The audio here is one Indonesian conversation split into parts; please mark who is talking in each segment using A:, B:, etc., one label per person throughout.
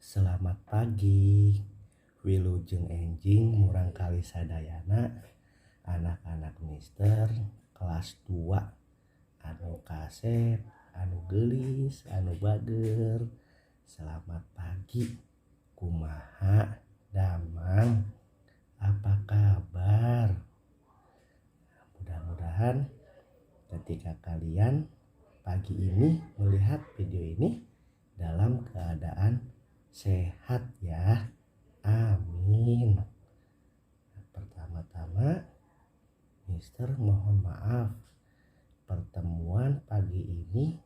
A: Selamat pagi, Wilujeng enjing murang kali sadayana, anak-anak mister kelas 2, anu kasep, anu gelis, anu bager. Selamat pagi, kumaha, damang, apa kabar? Mudah-mudahan ketika kalian pagi ini melihat video ini dalam keadaan sehat ya, amin. Pertama-tama Mister mohon maaf, pertemuan pagi ini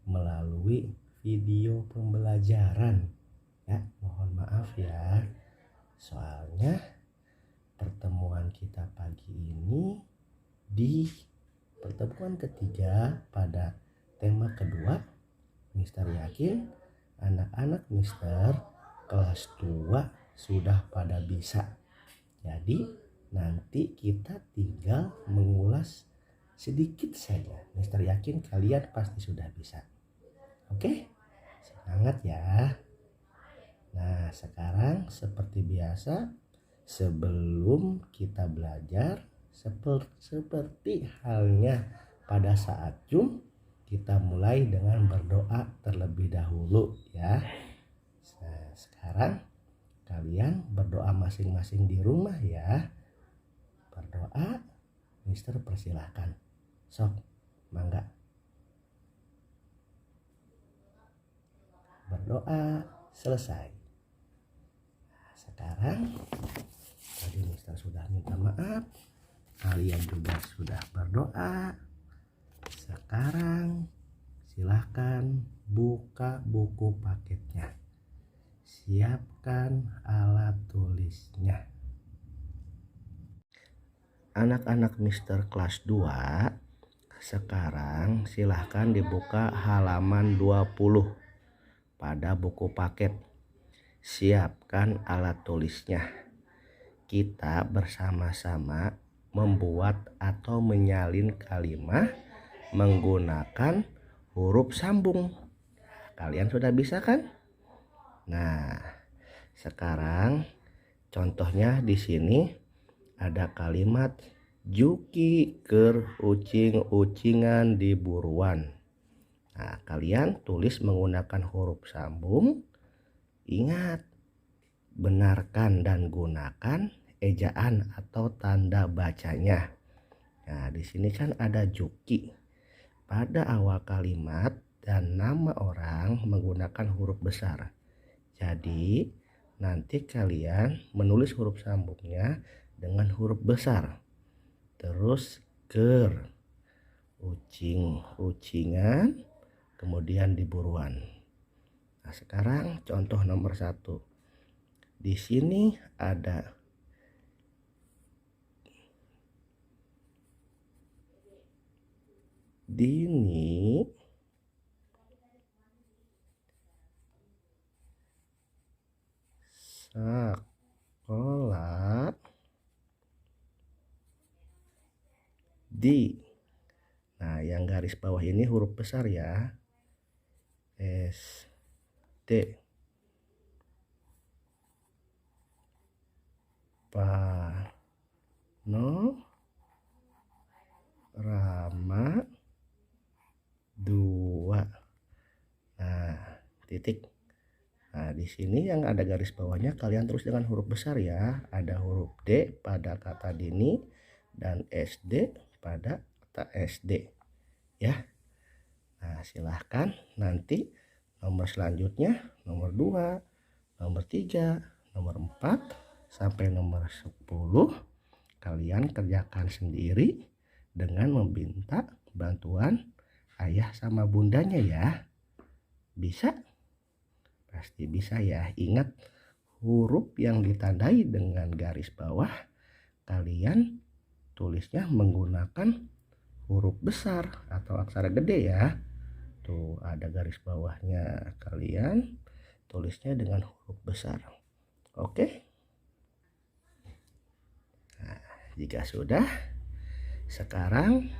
A: melalui video pembelajaran ya, mohon maaf ya. Soalnya pertemuan kita pagi ini di pertemuan ketiga pada tema kedua, Mister yakin anak-anak Mister kelas 2 sudah pada bisa. Jadi nanti kita tinggal mengulas sedikit saja. Mister yakin kalian pasti sudah bisa. Oke? Semangat ya. Nah, sekarang seperti biasa, sebelum kita belajar seperti halnya pada saat Zoom, kita mulai dengan berdoa terlebih dahulu ya. Nah, sekarang kalian berdoa masing-masing di rumah ya. Berdoa, Mister persilahkan. Sok, mangga. Berdoa selesai. Nah, sekarang tadi Mister sudah minta maaf. Kalian juga sudah berdoa. Sekarang silahkan buka buku paketnya. Siapkan alat tulisnya. Anak-anak Mister kelas 2, sekarang silahkan dibuka halaman 20 pada buku paket. Siapkan alat tulisnya. Kita bersama-sama membuat atau menyalin kalimat menggunakan huruf sambung. Kalian sudah bisa kan? Nah, sekarang contohnya di sini ada kalimat Juki keur ucing-ucingan di buruan. Nah, kalian tulis menggunakan huruf sambung. Ingat, benarkan dan gunakan ejaan atau tanda bacanya. Nah, di sini kan ada Juki. Pada awal kalimat dan nama orang menggunakan huruf besar. Jadi, nanti kalian menulis huruf sambungnya dengan huruf besar. Terus ker, ucing-ucingan, kemudian di buruan. Nah, sekarang contoh nomor 1. Di sini ada Dini sekolah di. Nah, yang garis bawah ini huruf besar ya. SD. Panorama 2. Nah, titik. Nah, di sini yang ada garis bawahnya kalian terus dengan huruf besar ya. Ada huruf D pada kata Dini dan SD pada kata SD. Ya. Nah, silahkan nanti nomor selanjutnya, nomor 2, nomor 3, nomor 4 sampai nomor 10 kalian kerjakan sendiri dengan meminta bantuan ayah sama bundanya ya. Bisa? Pasti bisa ya. Ingat, huruf yang ditandai dengan garis bawah kalian tulisnya menggunakan huruf besar atau aksara gede ya. Tuh ada garis bawahnya, kalian tulisnya dengan huruf besar. Oke? Nah, jika sudah, sekarang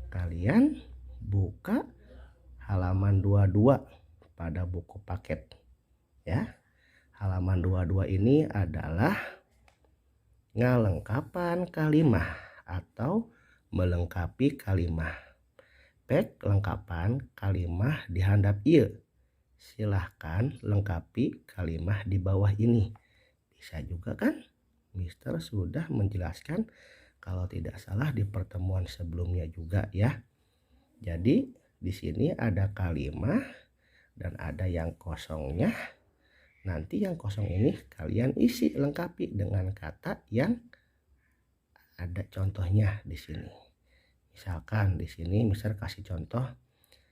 A: kalian buka halaman 22 pada buku paket ya. Halaman 22 ini adalah ngalengkapan kalimah atau melengkapi kalimah. Pek lengkapan kalimah di handap ieu. Silahkan lengkapi kalimah di bawah ini. Bisa juga kan? Mister sudah menjelaskan kalau tidak salah di pertemuan sebelumnya juga ya. Jadi di sini ada kalimah dan ada yang kosongnya. Nanti yang kosong ini kalian isi lengkapi dengan kata yang ada contohnya di sini. Misalkan di sini Mister kasih contoh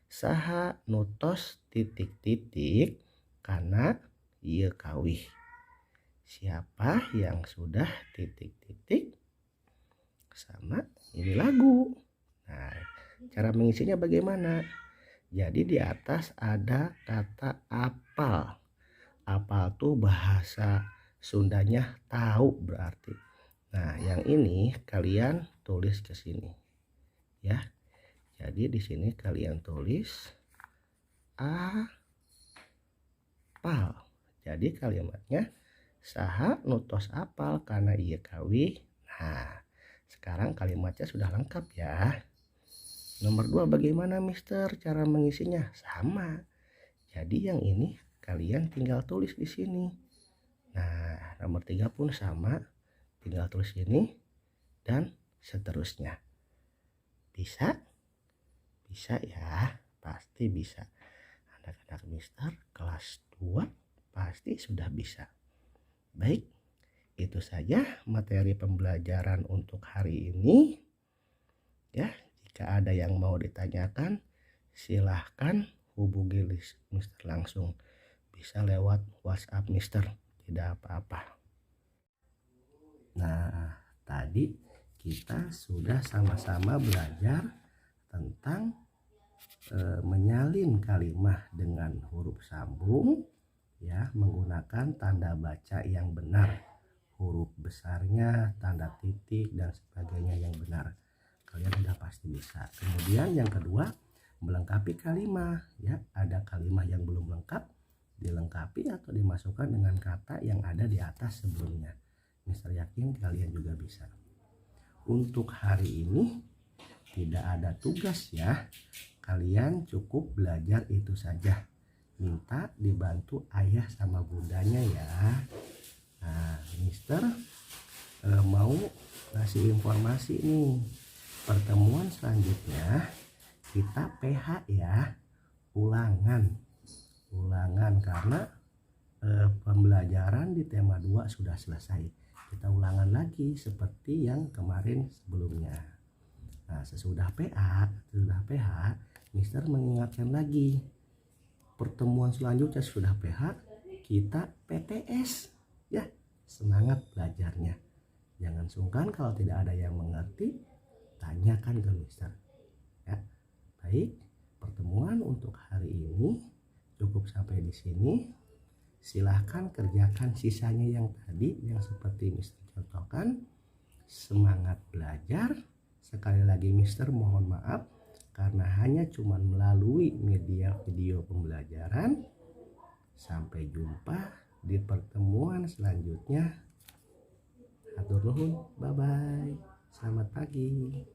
A: saha nutos titik-titik karena ieu kawih. Siapa yang sudah titik-titik sama ini lagu. Nah, cara mengisinya bagaimana? Jadi di atas ada kata apal. Apal tuh bahasa Sundanya tahu berarti. Nah, yang ini kalian tulis ke sini. Ya. Jadi di sini kalian tulis apal. Jadi kalimatnya saha nutos apal karena ieu kawih. Nah, sekarang kalimatnya sudah lengkap ya. Nomor 2 bagaimana Mister cara mengisinya? Sama. Jadi yang ini kalian tinggal tulis di sini. Nah, nomor 3 pun sama. Tinggal tulis ini dan seterusnya. Bisa? Bisa ya, pasti bisa. Anak-anak Mister kelas 2 pasti sudah bisa. Baik, itu saja materi pembelajaran untuk hari ini. Ya, jika ada yang mau ditanyakan, silahkan hubungi Mister langsung. Bisa lewat WhatsApp Mister, tidak apa-apa. Nah, tadi kita sudah sama-sama belajar tentang menyalin kalimah dengan huruf sambung ya, menggunakan tanda baca yang benar, huruf besarnya, tanda titik dan sebagainya yang benar. Kalian sudah pasti bisa. Kemudian yang kedua, melengkapi kalimah ya, ada kalimah yang belum lengkap dilengkapi atau dimasukkan dengan kata yang ada di atas sebelumnya. Mister yakin kalian juga bisa. Untuk hari ini tidak ada tugas ya, kalian cukup belajar itu saja. Minta dibantu ayah sama bundanya ya. Nah, Mister mau ngasih informasi nih. Pertemuan selanjutnya kita PH ya, ulangan karena pembelajaran di tema 2 sudah selesai. Kita ulangan lagi seperti yang kemarin sebelumnya. Nah, sesudah PH, Mister mengingatkan lagi. Pertemuan selanjutnya sudah PH, kita PTS. Ya, semangat belajarnya. Jangan sungkan kalau tidak ada yang mengerti, tanyakan ke Mister. Ya. Baik, pertemuan untuk hari ini cukup sampai di sini. Silahkan kerjakan sisanya yang tadi yang seperti Mister contohkan. Semangat belajar. Sekali lagi Mister mohon maaf karena hanya cuma melalui media video pembelajaran. Sampai jumpa di pertemuan selanjutnya. Hatur nuhun, bye bye. Selamat pagi.